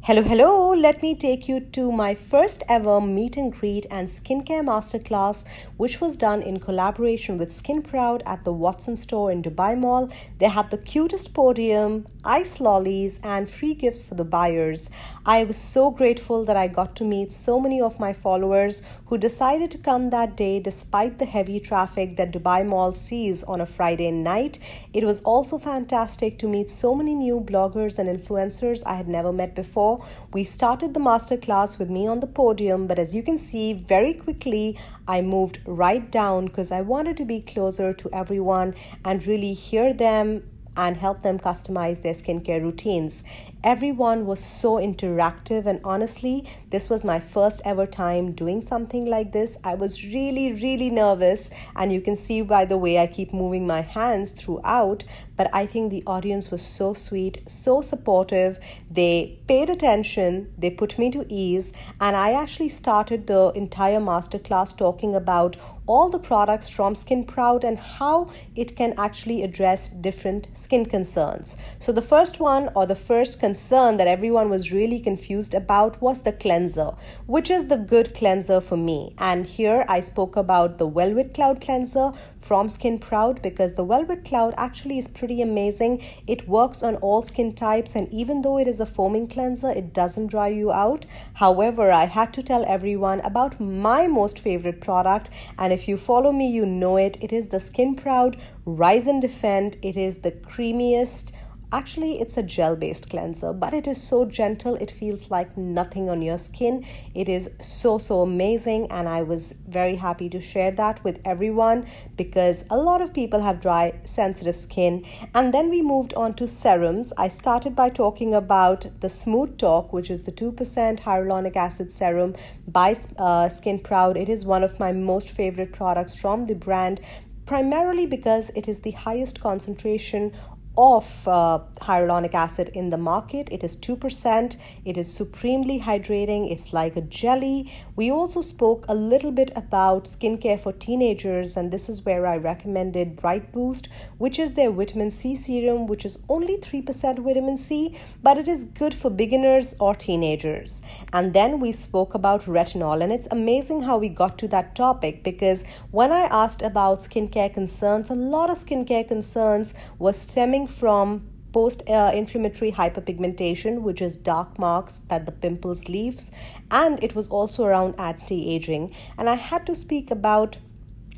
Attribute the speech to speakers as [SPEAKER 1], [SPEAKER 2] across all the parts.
[SPEAKER 1] Hello, hello. Let me take you to my first ever meet and greet and skincare masterclass, which was done in collaboration with Skin Proud at the Watson store in Dubai Mall. They had the cutest podium, ice lollies, and free gifts for the buyers. I was so grateful that I got to meet so many of my followers who decided to come that day despite the heavy traffic that Dubai Mall sees on a Friday night. It was also fantastic to meet so many new bloggers and influencers I had never met before. We started the masterclass with me on the podium, but as you can see, very quickly I moved right down because I wanted to be closer to everyone and really hear them and help them customize their skincare routines. Everyone was so interactive, and honestly, this was my first ever time doing something like this. I was really nervous, and you can see by the way I keep moving my hands throughout, but I think the audience was so sweet, so supportive. They paid attention, they put me to ease, and I actually started the entire masterclass talking about all the products from Skin Proud and how it can actually address different skin concerns. So the first one, or the first concern that everyone was really confused about, was the cleanser, which is the good cleanser for me. And here I spoke about the Velvet Cloud cleanser from Skin Proud because the Velvet Cloud actually is pretty amazing. It works on all skin types, and even though it is a foaming cleanser, it doesn't dry you out. However, I had to tell everyone about my most favorite product, and if you follow me, you know it. It is the Skin Proud Rise and Defend. It is the creamiest. Actually, it's a gel-based cleanser, but it is so gentle. It feels like nothing on your skin. It is so amazing, and I was very happy to share that with everyone because a lot of people have dry, sensitive skin. And then we moved on to serums. I started by talking about the Smooth Talk, which is the 2% hyaluronic acid serum by Skin Proud. It is one of my most favorite products from the brand, primarily because it is the highest concentration of hyaluronic acid in the market. It is 2%. It is supremely hydrating. It's like a jelly. We also spoke a little bit about skincare for teenagers, and this is where I recommended Bright Boost, which is their vitamin C serum, which is only 3% vitamin C, but it is good for beginners or teenagers. And then we spoke about retinol, and it's amazing how we got to that topic because when I asked about skincare concerns, a lot of skincare concerns were stemming from post-inflammatory hyperpigmentation, which is dark marks that the pimples leaves, and it was also around anti-aging. And I had to speak about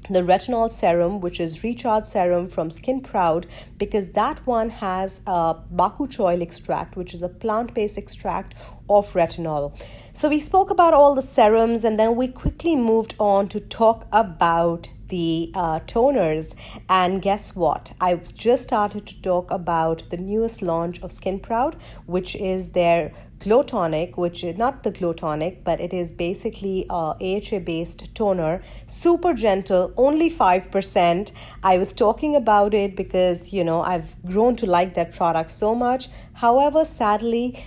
[SPEAKER 1] the retinol serum, which is Recharge Serum from Skin Proud, because that one has baku choil extract, which is a plant-based extract of retinol. So we spoke about all the serums, and then we quickly moved on to talk about the toners. And guess what? I just started to talk about the newest launch of Skin Proud, which is their Glow Tonic, which is not the Glow Tonic, but it is basically a AHA-based toner, super gentle, only 5%. I was talking about it because, I've grown to like that product so much. However, sadly,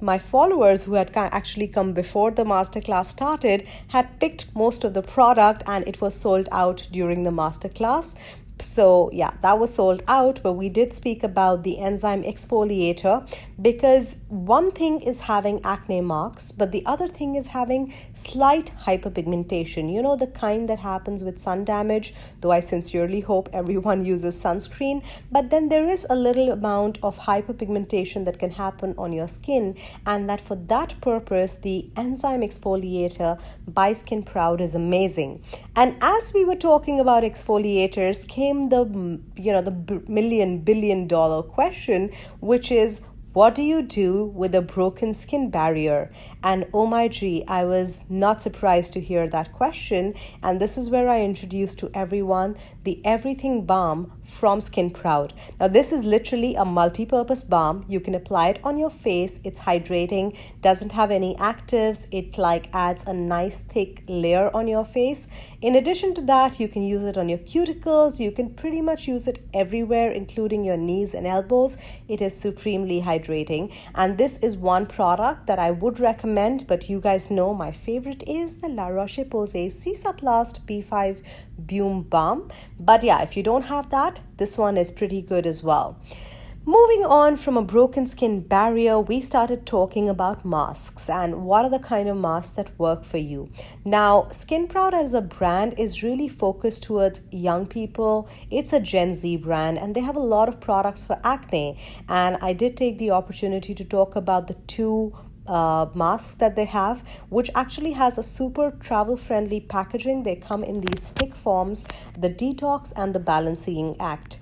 [SPEAKER 1] my followers who had actually come before the masterclass started had picked most of the product, and it was sold out during the masterclass. So yeah, that was sold out, but we did speak about the enzyme exfoliator because one thing is having acne marks, but the other thing is having slight hyperpigmentation, the kind that happens with sun damage, though I sincerely hope everyone uses sunscreen. But then there is a little amount of hyperpigmentation that can happen on your skin, and that for that purpose, the enzyme exfoliator by Skin Proud is amazing. And as we were talking about exfoliators, came the $1 billion question, which is, what do you do with a broken skin barrier? And oh my gee, I was not surprised to hear that question. And this is where I introduced to everyone the Everything Balm from Skin Proud. Now, this is literally a multi-purpose balm. You can apply it on your face. It's hydrating, doesn't have any actives. It adds a nice thick layer on your face. In addition to that, you can use it on your cuticles. You can pretty much use it everywhere, including your knees and elbows. It is supremely hydrating. And this is one product that I would recommend, but you guys know my favorite is the La Roche-Posay Cicaplast B5 Bume Balm. But yeah, if you don't have that, this one is pretty good as well. Moving on from a broken skin barrier, we started talking about masks and what are the kind of masks that work for you. Now, Skin Proud as a brand is really focused towards young people. It's a Gen Z brand and they have a lot of products for acne. And I did take the opportunity to talk about the two masks that they have, which actually has a super travel friendly packaging. They come in these stick forms, the Detox and the Balancing Act.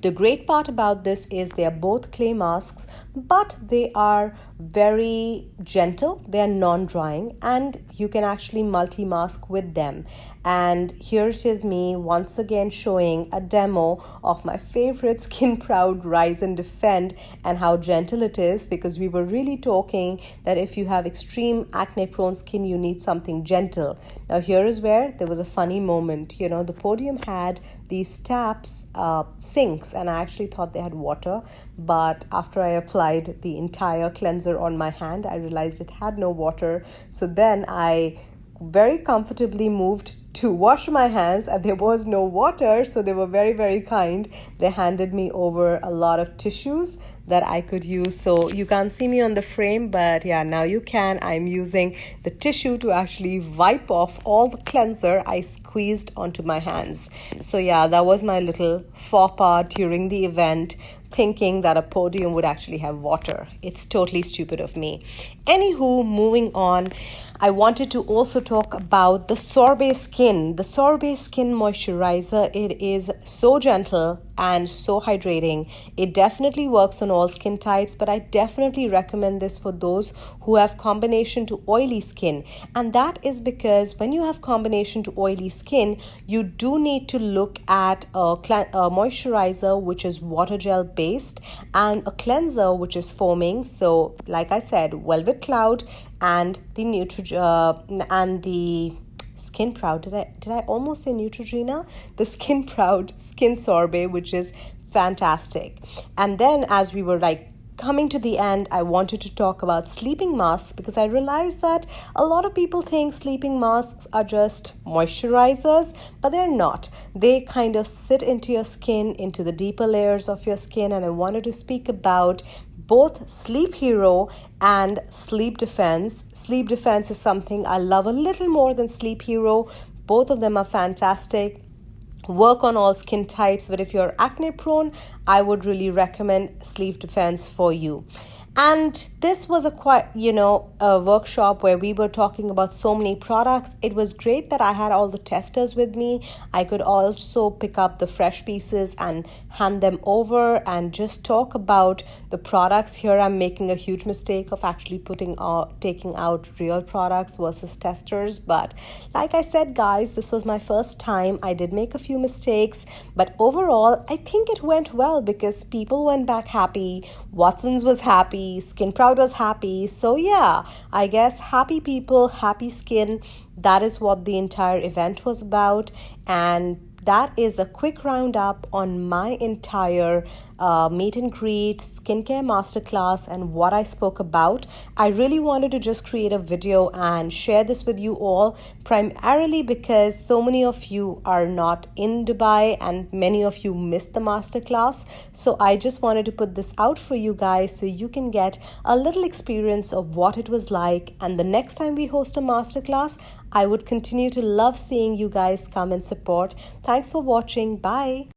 [SPEAKER 1] The great part about this is they are both clay masks, but they are very gentle, they are non-drying, and you can actually multi-mask with them. And here it is me once again showing a demo of my favorite Skin Proud Rise and Defend and how gentle it is, because we were really talking that if you have extreme acne prone skin, you need something gentle. Now here is where there was a funny moment. The podium had these taps, sinks, and I actually thought they had water, but after I applied the entire cleanser on my hand, I realized it had no water. So then I very comfortably moved to wash my hands and there was no water, so they were very, very kind. They handed me over a lot of tissues that I could use. So you can't see me on the frame, but yeah, now you can. I'm using the tissue to actually wipe off all the cleanser I squeezed onto my hands. So yeah, that was my little faux pas during the event, thinking that a podium would actually have water. It's totally stupid of me. Anywho, moving on, I wanted to also talk about the Sorbet Skin. The Sorbet Skin Moisturizer, it is so gentle and so hydrating. It definitely works on all skin types, but I definitely recommend this for those who have combination to oily skin. And that is because when you have combination to oily skin, you do need to look at a moisturizer which is water gel based and a cleanser which is foaming. So like I said, Velvet Cloud and the Skin Proud. Did I almost say Neutrogena? The Skin Proud Skin Sorbet, which is fantastic. And then as we were coming to the end, I wanted to talk about sleeping masks, because I realized that a lot of people think sleeping masks are just moisturizers, but they're not. They kind of sit into your skin, into the deeper layers of your skin. And I wanted to speak about both Sleep Hero and Sleep Defense. Sleep Defense is something I love a little more than Sleep Hero. Both of them are fantastic. Work on all skin types, but if you're acne prone, I would really recommend Sleep Defense for you. And this was a workshop where we were talking about so many products. It was great that I had all the testers with me. I could also pick up the fresh pieces and hand them over and just talk about the products. Here I'm making a huge mistake of actually taking out real products versus testers. But like I said, guys, this was my first time. I did make a few mistakes, but overall, I think it went well because people went back happy. Watson's was happy. Skin Proud was happy. So yeah, I guess happy people, happy skin. That is what the entire event was about. And that is a quick roundup on my entire meet and greet, skincare masterclass, and what I spoke about. I really wanted to just create a video and share this with you all, primarily because so many of you are not in Dubai and many of you missed the masterclass. So I just wanted to put this out for you guys so you can get a little experience of what it was like. And the next time we host a masterclass, I would continue to love seeing you guys come and support. Thanks for watching. Bye.